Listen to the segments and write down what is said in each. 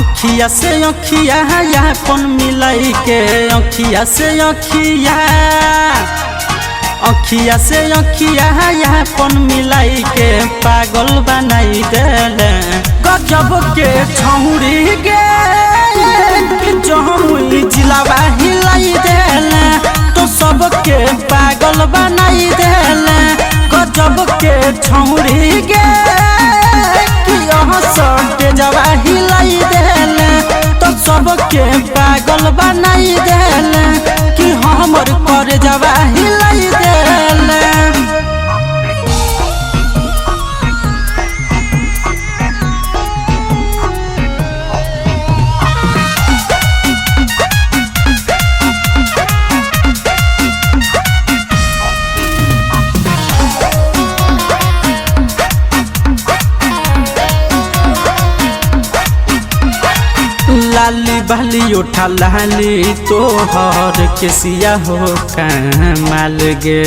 अखिया से अखिया यापन मिलाई के अखिया से अखिया अखिया से अखिया यापन मिलाई के पागल बनाई देले गजब के छौरी गे जमुई जिलावा हिलाई देले तो सबके पागल बनाई देले गजब के छौरी गे सटे जवा हिलाई देले तो सबके पागल बनाई देले कि हमर कर जवा हिलाई देले। लाली बाली उठा लाली तोहर केसिया हो कमाल गे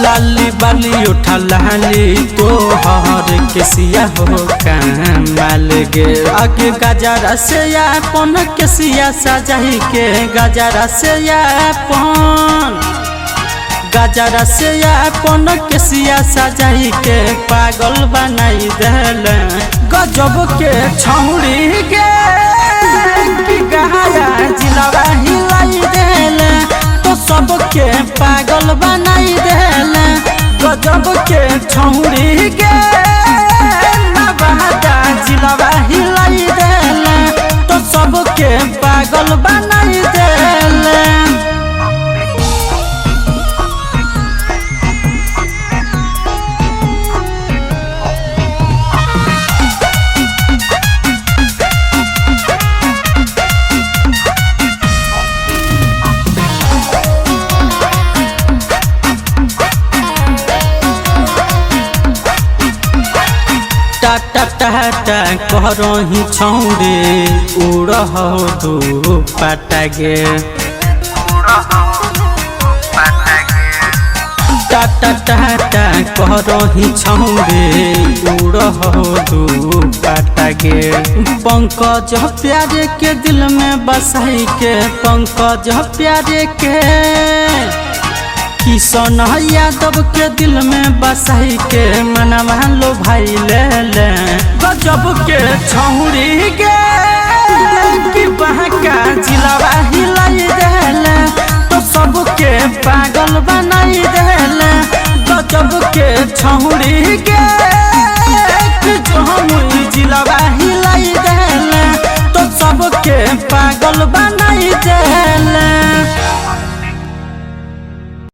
लाली बाली उठा लाली तोहर केसिया हो कमाल गे आगे गजरा से अपन केसिया सजाई के गजरा से अपन गजरा से अपन केसिया सजाई के पागल बनाई देले गजब के छौरी गे कि गहाया जिलावा हिलाई देले तो सबके पागल बनाई देले गजब के छौरी गे नवादा जिलावा हिलाई देले तो सबके पागल बनाई देले। टाटा टाटा करही छौरे उड़ह दू पाटा गे टाटा टाटा करही छौरे उड़ह दू पाटा गे पंकज प्यारे के दिल में बसाई के पंकज प्यारे के किशन यादव के दिल में बसाई के मनवा लो भाई ले ले गजब के छौरी गे कि बहका जिलावा हिलाई देले तो सबके पागल बनाई देले गजब के छौरी गे।